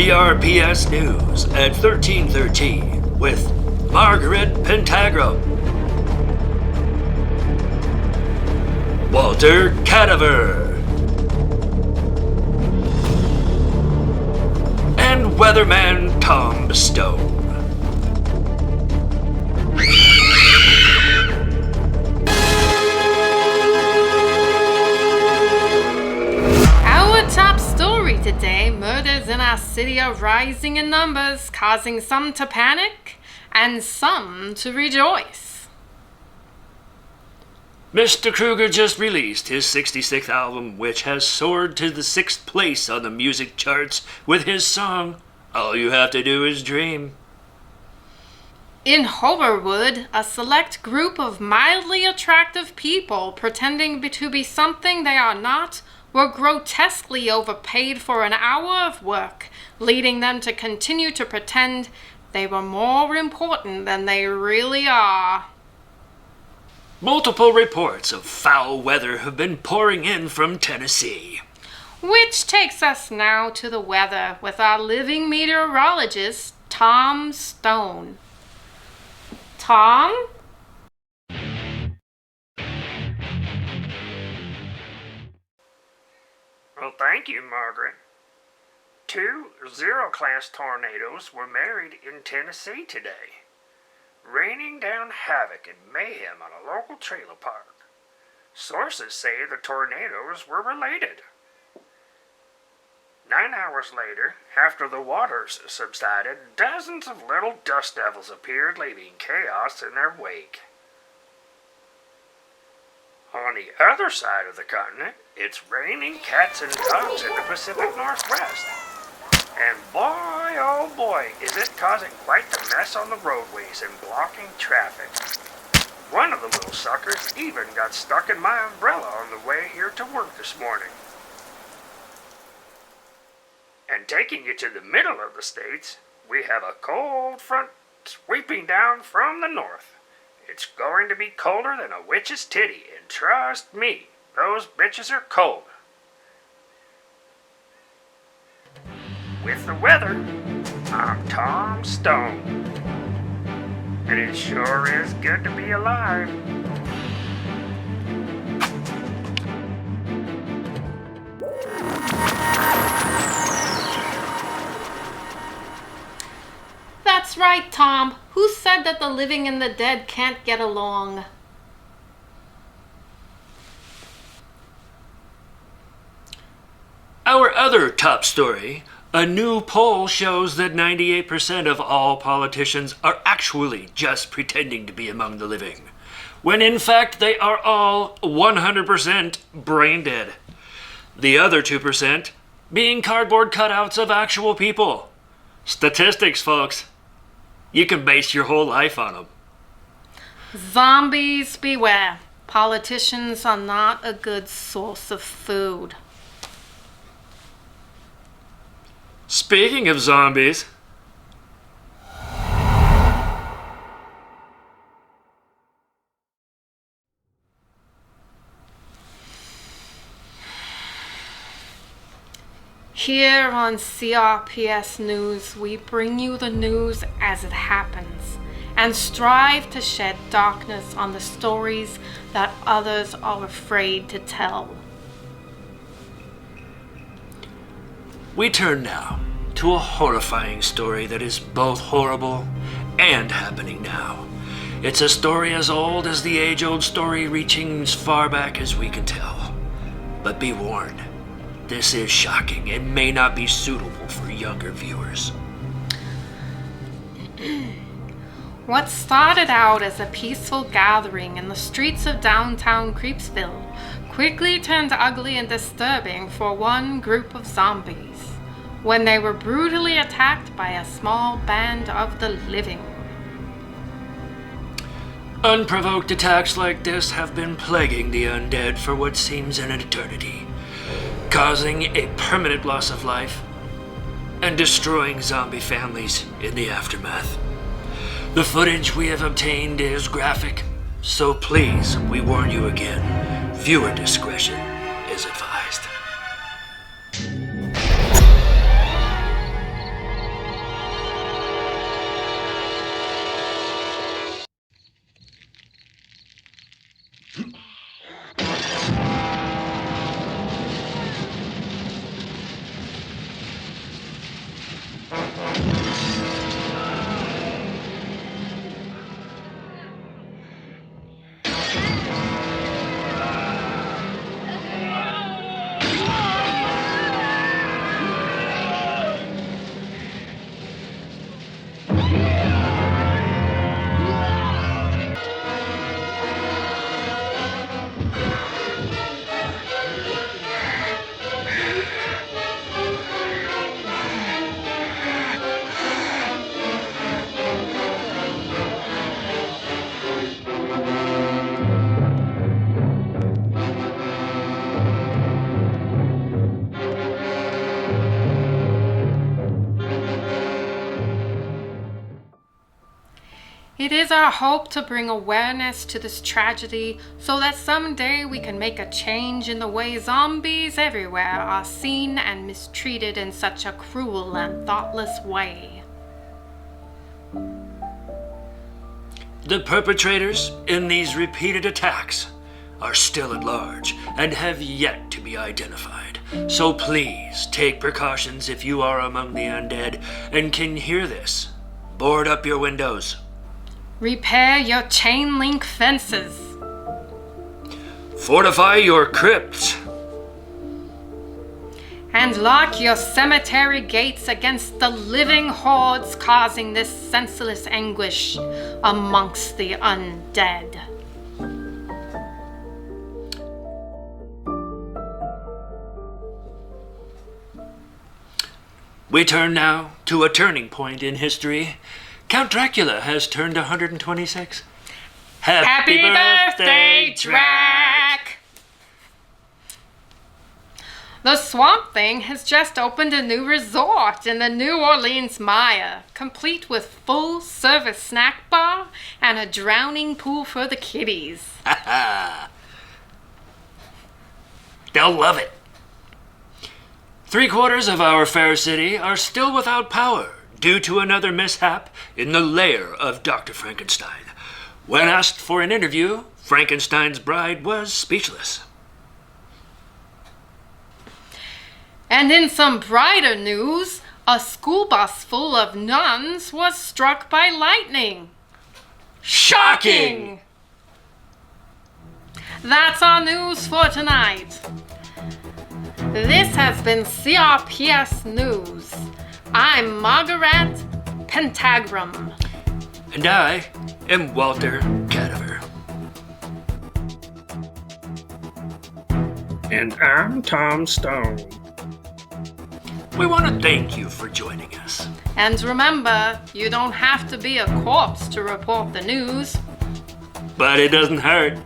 CRPS News at 1313 with Margaret Pentagro, Walter Cadaver, and Weatherman Tom Stone. Our top story today: murders in our city are rising in numbers, causing some to panic and some to rejoice. Mr. Kruger just released his 66th album, which has soared to the 6th place on the music charts with his song, All You Have to Do Is Dream. In Hoverwood, a select group of mildly attractive people pretending to be something they are not were grotesquely overpaid for an hour of work, leading them to continue to pretend they were more important than they really are. Multiple reports of foul weather have been pouring in from Tennessee. Which takes us now to the weather with our living meteorologist, Tom Stone. Tom? Well, thank you, Margaret. 2 zero-class tornadoes were married in Tennessee today, raining down havoc and mayhem on a local trailer park. Sources say the tornadoes were related. 9 hours later, after the waters subsided, dozens of little dust devils appeared, leaving chaos in their wake. On the other side of the continent, it's raining cats and dogs in the Pacific Northwest. And boy, oh boy, is it causing quite the mess on the roadways and blocking traffic. One of the little suckers even got stuck in my umbrella on the way here to work this morning. And taking you to the middle of the states, we have a cold front sweeping down from the north. It's going to be colder than a witch's titty, and trust me, those bitches are cold. With the weather, I'm Tom Stone. And it sure is good to be alive. That's right, Tom. Who said that the living and the dead can't get along? Our other top story: a new poll shows that 98% of all politicians are actually just pretending to be among the living, when in fact they are all 100% brain dead. The other 2% being cardboard cutouts of actual people. Statistics, folks. You can base your whole life on them. Zombies beware. Politicians are not a good source of food. Speaking of zombies, here on CRPS News, we bring you the news as it happens and strive to shed darkness on the stories that others are afraid to tell. we turn now to a horrifying story that is both horrible and happening now. It's a story as old as the age-old story, reaching as far back as we can tell. But be warned, this is shocking and may not be suitable for younger viewers. What started out as a peaceful gathering in the streets of downtown Crepesville quickly turned ugly and disturbing for one group of zombies when they were brutally attacked by a small band of the living. Unprovoked attacks like this have been plaguing the undead for what seems an eternity, causing a permanent loss of life and destroying zombie families in the aftermath. The footage we have obtained is graphic, so please, we warn you again, viewer discretion is advised. It is our hope to bring awareness to this tragedy so that someday we can make a change in the way zombies everywhere are seen and mistreated in such a cruel and thoughtless way. The perpetrators in these repeated attacks are still at large and have yet to be identified. So please take precautions if you are among the undead and can hear this. Board up your windows. Repair your chain link fences. Fortify your crypts. And lock your cemetery gates against the living hordes causing this senseless anguish amongst the undead. We turn now to a turning point in history. Count Dracula has turned 126. Happy birthday, Drac! The Swamp Thing has just opened a new resort in the New Orleans Maya, complete with full-service snack bar and a drowning pool for the kiddies. They'll love it. 3/4 of our fair city are still without power due to another mishap in the lair of Dr. Frankenstein. When asked for an interview, Frankenstein's bride was speechless. And in some brighter news, a school bus full of nuns was struck by lightning. Shocking! That's our news for tonight. This has been CRPS News. I'm Margaret Pentagram. And I am Walter Cadaver. And I'm Tom Stone. We want to thank you for joining us. And remember, you don't have to be a corpse to report the news. But it doesn't hurt.